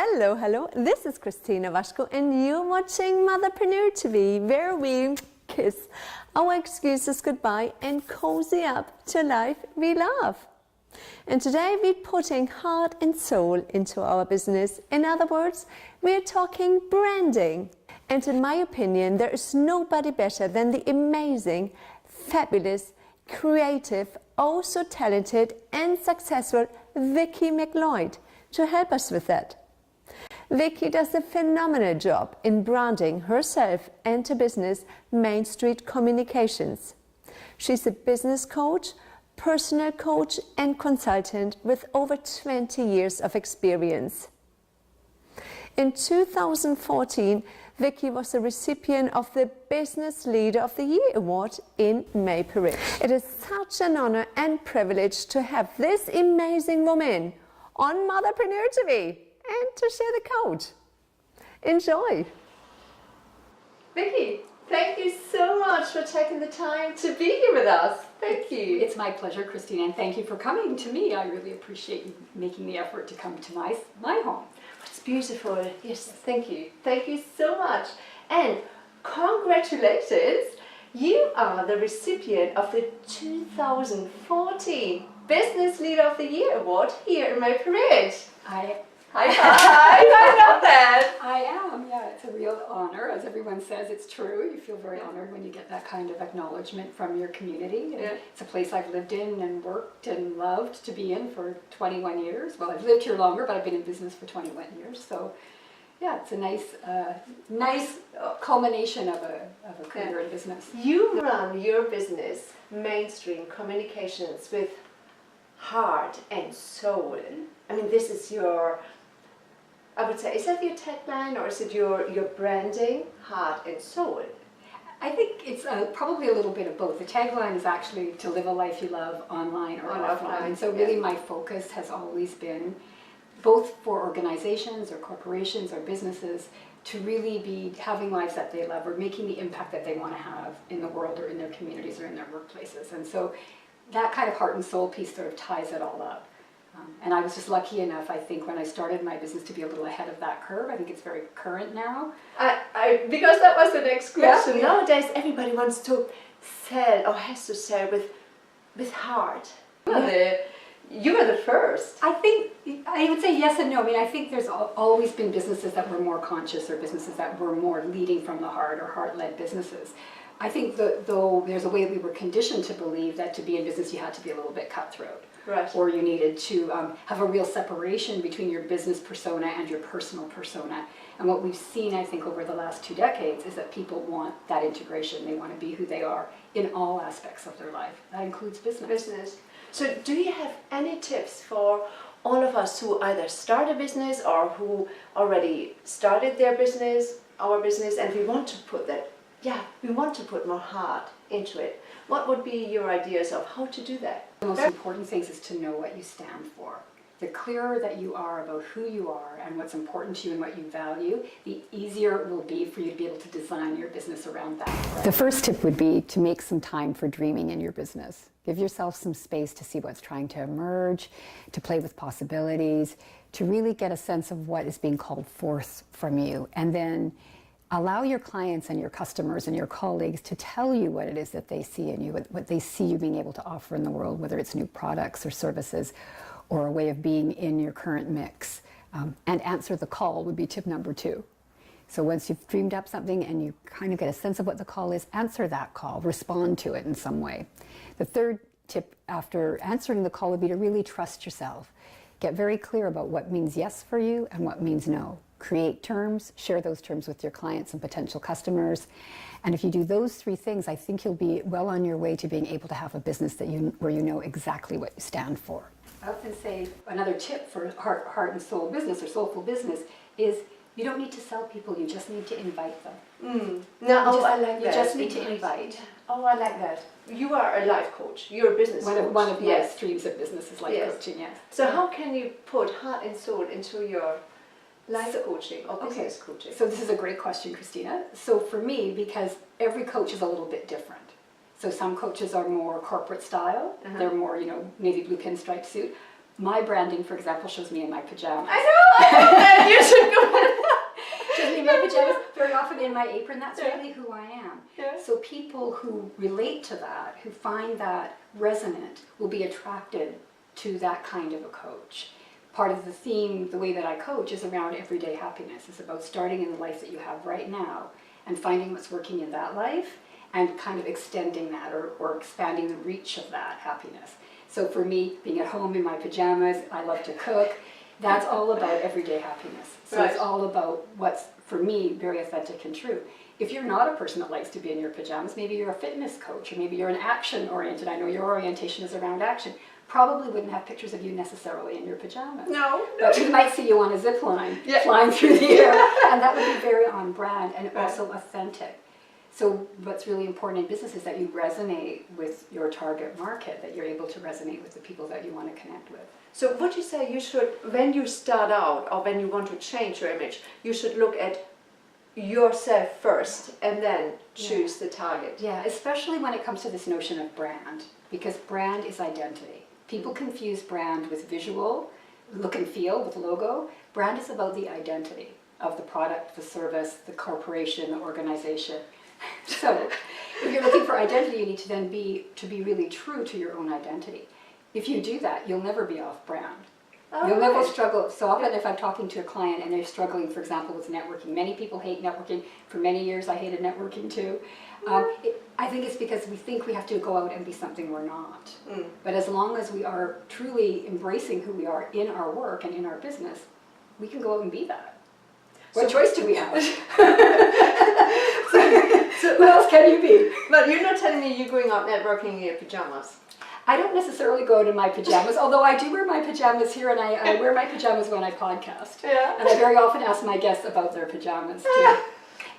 Hello, hello. This is Christina Waschko and you're watching Motherpreneur TV, where we kiss our excuses goodbye and cozy up to life we love. And today we're putting heart and soul into our business. In other words, we're talking branding. And in my opinion, there is nobody better than the amazing, fabulous, creative, oh so talented and successful Vicki McLeod to help us with that. Vicki does a phenomenal job in branding herself and her business, Main Street Communications. She's a business coach, personal coach and consultant with over 20 years of experience. In 2014, Vicki was a recipient of the Business Leader of the Year Award in May, Paris. It is such an honor and privilege to have this amazing woman on Motherpreneur TV and to share the coach. Enjoy. Vicki, thank you so much for taking the time to be here with us. Thank you. It's my pleasure, Christina, and thank you for coming to me. I really appreciate you making the effort to come to my home. It's beautiful. Yes, thank you. Thank you so much. And congratulations, you are the recipient of the 2014 Business Leader of the Year Award here in my parade. High five! I love that! I am, yeah. It's a real honor. As everyone says, it's true. You feel very honored when you get that kind of acknowledgement from your community. And it's a place I've lived in and worked and loved to be in for 21 years. Well, I've lived here longer, but I've been in business for 21 years. So, yeah, it's a nice culmination of a career in business. You run your business, Mainstream Communications, with heart and soul. I mean, this is your, I would say, is that your tagline or is it your branding, heart and soul? I think it's probably a little bit of both. The tagline is actually to live a life you love online or offline. And so really my focus has always been both for organizations or corporations or businesses to really be having lives that they love or making the impact that they want to have in the world or in their communities or in their workplaces. And so that kind of heart and soul piece sort of ties it all up. And I was just lucky enough, I think, when I started my business to be a little ahead of that curve. I think it's very current now. Because that was the next question. Yeah. Nowadays, everybody wants to sell or has to sell with heart. You were the first. I think, I would say yes and no. I mean, I think there's always been businesses that were more conscious or businesses that were more leading from the heart or heart-led businesses. I think though there's a way we were conditioned to believe that to be in business you had to be a little bit cutthroat. Right. Or you needed to have a real separation between your business persona and your personal persona. And what we've seen, I think, over the last 2 decades is that people want that integration. They want to be who they are in all aspects of their life. That includes business. So do you have any tips for all of us who either start a business or who already started their business, our business, and we want to put that, we want to put more heart into it? What would be your ideas of how to do that? The most important thing is to know what you stand for. The clearer that you are about who you are and what's important to you and what you value, the easier it will be for you to be able to design your business around that. The first tip would be to make some time for dreaming in your business. Give yourself some space to see what's trying to emerge, to play with possibilities, to really get a sense of what is being called forth from you, and then allow your clients and your customers and your colleagues to tell you what it is that they see in you, what they see you being able to offer in the world, whether it's new products or services or a way of being in your current mix. And answer the call would be tip number 2. So once you've dreamed up something and you kind of get a sense of what the call is, answer that call, respond to it in some way. The third tip after answering the call would be to really trust yourself. Get very clear about what means yes for you and what means no. Create terms, share those terms with your clients and potential customers. And if you do those 3 things, I think you'll be well on your way to being able to have a business where you know exactly what you stand for. I often say another tip for heart and soul business or soulful business is you don't need to sell people, you just need to invite them. I like that. You just need to invite. Oh, I like that. You are a life coach. You're a business coach. One of my streams of business is life coaching, yes. So how can you put heart and soul into your life coaching or business coaching? So this is a great question, Christina. So for me, because every coach is a little bit different. So some coaches are more corporate style. They're more, navy blue pinstripe suit. My branding, for example, shows me in my pajamas. I know! You should go. Shows me in my pajamas, very often in my apron. That's Yeah. really who I am. Yeah. So people who relate to that, who find that resonant, will be attracted to that kind of a coach. Part of the theme, the way that I coach, is around everyday happiness. It's about starting in the life that you have right now and finding what's working in that life and kind of extending that or expanding the reach of that happiness. So for me, being at home in my pajamas, I love to cook, that's all about everyday happiness. So Right. it's all about what's, for me, very authentic and true. If you're not a person that likes to be in your pajamas, maybe you're a fitness coach or maybe you're an action-oriented, I know your orientation is around action, probably wouldn't have pictures of you necessarily in your pajamas. No. But we might see you on a zip line Yeah. flying through the air, and that would be very on brand and also authentic. So what's really important in business is that you resonate with your target market, that you're able to resonate with the people that you want to connect with. So would you say you should, when you start out or when you want to change your image, you should look at yourself first and then choose the target? Yeah, especially when it comes to this notion of brand, because brand is identity. People confuse brand with visual, look and feel with logo. Brand is about the identity of the product, the service, the corporation, the organization. So if you're looking for identity, you need to then be really true to your own identity. If you do that, you'll never be off brand. You'll never struggle. So often if I'm talking to a client and they're struggling, for example, with networking, many people hate networking. For many years I hated networking too. I think it's because we think we have to go out and be something we're not. But as long as we are truly embracing who we are in our work and in our business, we can go out and be that. What choice do we have? So who else can you be? But you're not telling me you're going out networking in your pajamas. I don't necessarily go out in my pajamas, although I do wear my pajamas here, and I wear my pajamas when I podcast. Yeah. And I very often ask my guests about their pajamas too.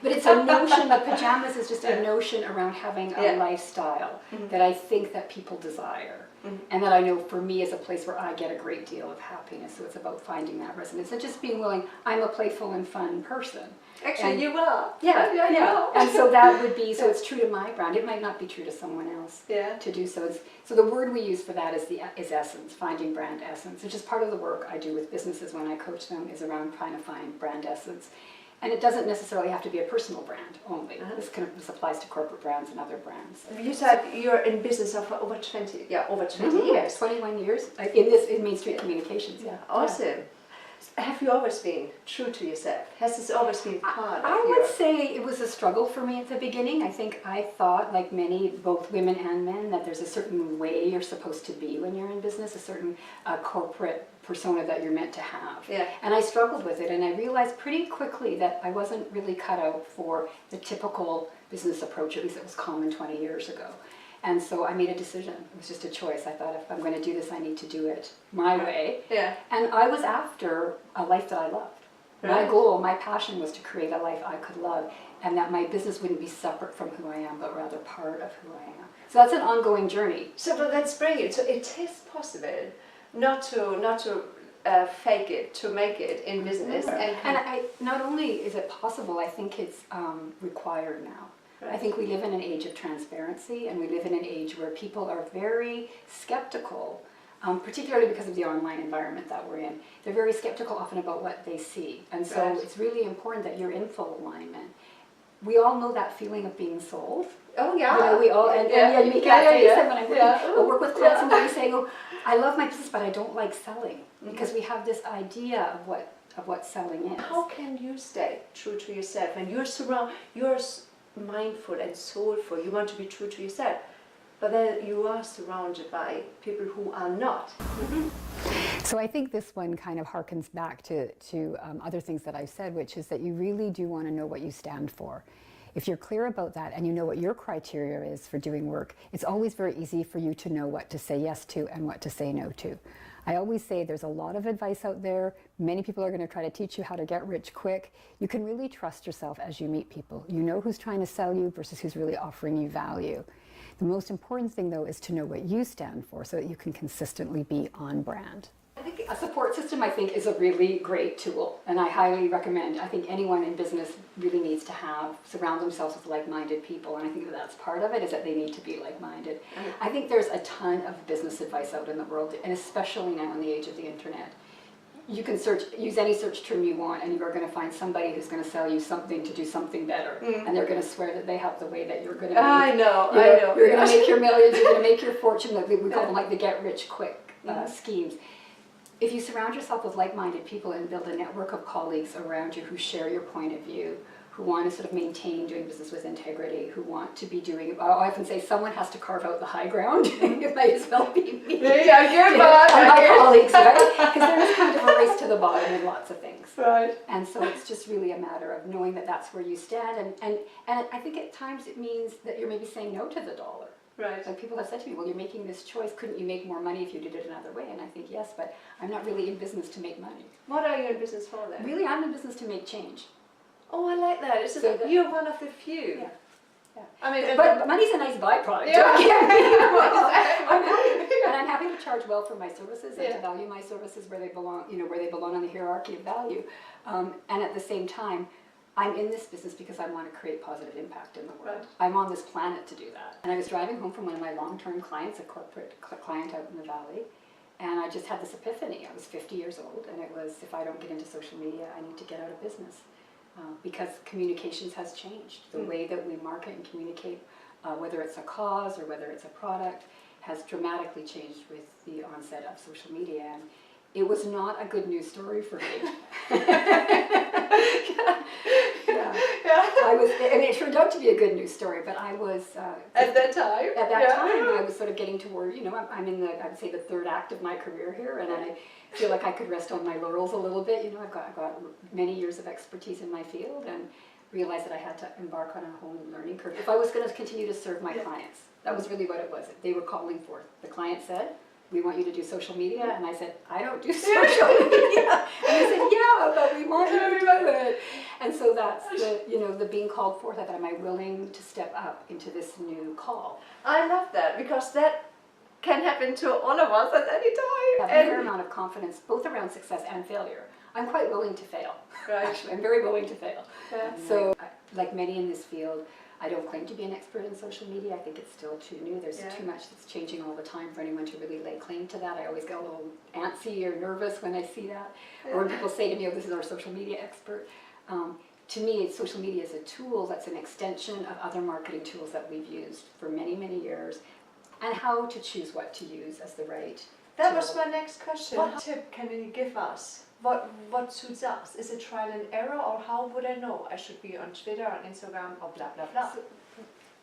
But it's a notion, the pajamas is just a notion around having a lifestyle that I think that people desire. And that I know for me is a place where I get a great deal of happiness. So it's about finding that resonance and just being willing. I'm a playful and fun person. Actually, And you will. Yeah. And so that would be, so it's true to my brand. It might not be true to someone else to do so. So the word we use for that is essence, finding brand essence, which is part of the work I do with businesses when I coach them, is around trying to find brand essence. And it doesn't necessarily have to be a personal brand only. This applies to corporate brands and other brands. You said you're in business of over 20 years. 21 years in Main Street Communications. Yeah. Awesome. Have you always been true to yourself? Has this always been part of I would say it was a struggle for me at the beginning. I think I thought, like many, both women and men, that there's a certain way you're supposed to be when you're in business, a certain corporate persona that you're meant to have. Yeah. And I struggled with it, and I realized pretty quickly that I wasn't really cut out for the typical business approach, at least it was common 20 years ago. And so I made a decision. It was just a choice. I thought, if I'm going to do this, I need to do it my way. Yeah. And I was after a life that I loved. My goal, my passion was to create a life I could love, and that my business wouldn't be separate from who I am, but rather part of who I am. So that's an ongoing journey. So, but that's brilliant. So it is possible not to fake it, to make it in business. And not only is it possible, I think it's required now. I think we live in an age of transparency, and we live in an age where people are very skeptical, particularly because of the online environment that we're in. They're very skeptical often about what they see, and so it's really important that you're in full alignment. We all know that feeling of being sold. Oh yeah. You know, we all, and you make that face, and when I work with clients, and they're saying, "Oh, I love my business, but I don't like selling," because we have this idea of what selling is. How can you stay true to yourself when you're mindful and soulful? You want to be true to yourself, but then you are surrounded by people who are not. So I think this one kind of harkens back to other things that I've said, which is that you really do want to know what you stand for. If you're clear about that and you know what your criteria is for doing work, it's always very easy for you to know what to say yes to and what to say no to. I always say there's a lot of advice out there. Many people are going to try to teach you how to get rich quick. You can really trust yourself as you meet people. You know who's trying to sell you versus who's really offering you value. The most important thing, though, is to know what you stand for so that you can consistently be on brand. I think a support system, I think, is a really great tool, and I highly recommend. I think anyone in business really needs to surround themselves with like-minded people, and I think that that's part of it, is that they need to be like-minded. I think there's a ton of business advice out in the world, and especially now in the age of the internet. You can use any search term you want, and you're going to find somebody who's going to sell you something to do something better, and they're going to swear that they have the way that you're going to make. I know. You're going to make your millions, you're going to make your fortune, that we call them like the get-rich-quick schemes. If you surround yourself with like-minded people and build a network of colleagues around you who share your point of view, who want to sort of maintain doing business with integrity, who want to be doing, I often say someone has to carve out the high ground. It might as well be me. Yeah, my colleagues, right? Because there is kind of a race to the bottom in lots of things. Right. And so it's just really a matter of knowing that that's where you stand. And I think at times it means that you're maybe saying no to the dollar. Right. Like people have said to me, well, you're making this choice. Couldn't you make more money if you did it another way? And I think, yes, but I'm not really in business to make money. What are you in business for then? Really, I'm in business to make change. Oh, I like that. It's just, So you're one of the few. Yeah. Yeah. I mean, But money's a nice byproduct. Yeah. I'm happy, and I'm happy to charge well for my services and to value my services where they belong, where they belong on the hierarchy of value. And at the same time, I'm in this business because I want to create positive impact in the world. Right. I'm on this planet to do that. And I was driving home from one of my long-term clients, a corporate client out in the valley, and I just had this epiphany. I was 50 years old, and it was, if I don't get into social media, I need to get out of business. Because communications has changed. The way that we market and communicate, whether it's a cause or whether it's a product, has dramatically changed with the onset of social media. And it was not a good news story for me. It turned out to be a good news story, but I was at that time. At that time, I was sort of getting toward. I'm in the, I'd say, the third act of my career here, and I feel like I could rest on my laurels a little bit. I've got many years of expertise in my field, and realized that I had to embark on a whole new learning curve if I was going to continue to serve my clients. That was really what it was. They were calling forth. The client said, "We want you to do social media," and I said, "I don't do social media." And they said, "Yeah, but we want you to do it." And so that's the being called forth. I thought, am I willing to step up into this new call? I love that, because that can happen to all of us at any time. I have a fair amount of confidence, both around success and failure. I'm quite willing to fail. Right. Actually, I'm very willing to fail. Yeah. So, like many in this field, I don't claim to be an expert in social media. I think it's still too new. There's too much that's changing all the time for anyone to really lay claim to that. I always get a little antsy or nervous when I see that. Or when people say to me, "Oh, this is our social media expert." To me, social media is a tool that's an extension of other marketing tools that we've used for many, many years, and how to choose what to use as the right That tool. was my next question. What tip can you give us? What suits us? Is it trial and error, or how would I know I should be on Twitter, on Instagram, or blah, blah, blah?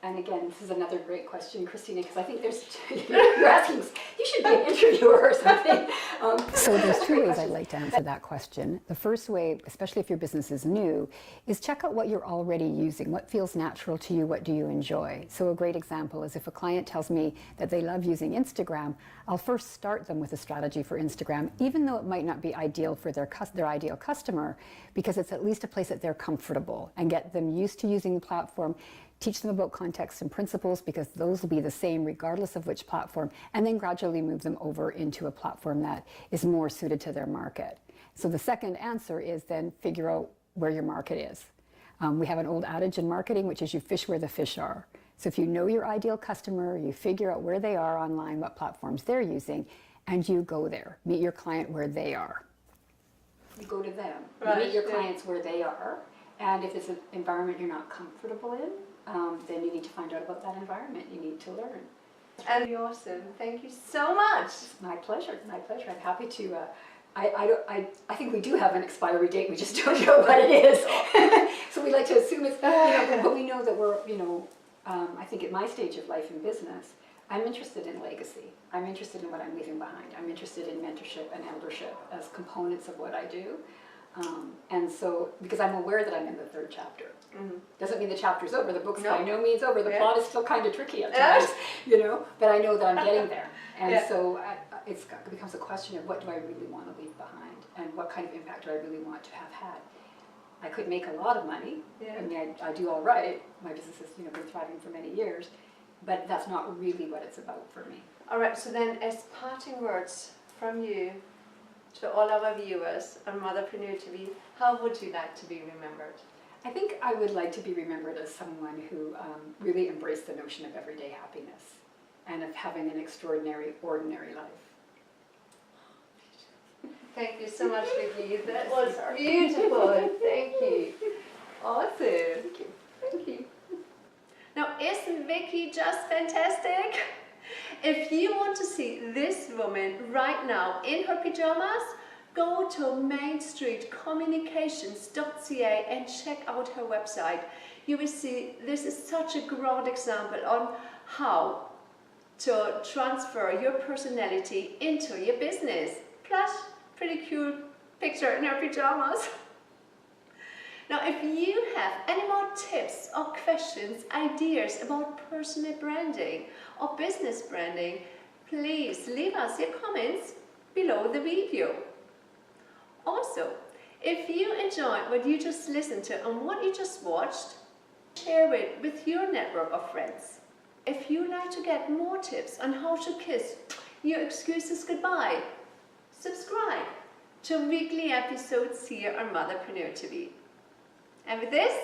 And again, this is another great question, Christina, because I think you're asking, you should be an interviewer or something. So there's two ways I'd like to answer that question. The first way, especially if your business is new, is check out what you're already using. What feels natural to you? What do you enjoy? So a great example is if a client tells me that they love using Instagram, I'll first start them with a strategy for Instagram, even though it might not be ideal for their ideal customer, because it's at least a place that they're comfortable, and get them used to using the platform. Teach them about context and principles, because those will be the same regardless of which platform, and then gradually move them over into a platform that is more suited to their market. So the second answer is then figure out where your market is. We have an old adage in marketing, which is you fish where the fish are. So if you know your ideal customer, you figure out where they are online, what platforms they're using, and you go there. Meet your client where they are. You go to them. Right. You meet your clients where they are, and if it's an environment you're not comfortable in, then you need to find out about that environment. You need to learn. And you're awesome. Thank you so much. My pleasure. My pleasure. I'm happy to. I think we do have an expiry date. We just don't know what it is. So we like to assume it's. But we know that we're. I think at my stage of life in business, I'm interested in legacy. I'm interested in what I'm leaving behind. I'm interested in mentorship and eldership as components of what I do. And so, because I'm aware that I'm in the third chapter. Doesn't mean the chapter's over. The book's by no means over. The plot is still kind of tricky at times, but I know that I'm getting there. And so it becomes a question of what do I really want to leave behind, and what kind of impact do I really want to have had. I could make a lot of money. I mean, I do all right. My business has been thriving for many years, but that's not really what it's about for me. All right, so then as parting words from you, to all our viewers on Motherpreneur TV, how would you like to be remembered? I think I would like to be remembered as someone who really embraced the notion of everyday happiness and of having an extraordinary, ordinary life. Thank you so much, Vicki. That was beautiful. Thank you. Awesome. Thank you. Thank you. Now, isn't Vicki just fantastic? If you want to see this woman right now in her pajamas, go to mainstreetcommunications.ca and check out her website. You will see this is such a great example on how to transfer your personality into your business. Plus, pretty cool picture in her pajamas. Now, if you have any more tips or questions, ideas about personal branding or business branding, please leave us your comments below the video. Also, if you enjoyed what you just listened to and what you just watched, share it with your network of friends. If you like to get more tips on how to kiss your excuses goodbye, subscribe to weekly episodes here on Motherpreneur TV. And with this,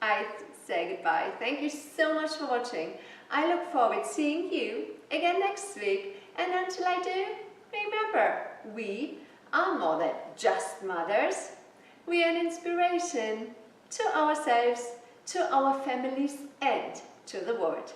I say goodbye. Thank you so much for watching. I look forward to seeing you again next week. And until I do, remember, we are more than just mothers. We are an inspiration to ourselves, to our families, and to the world.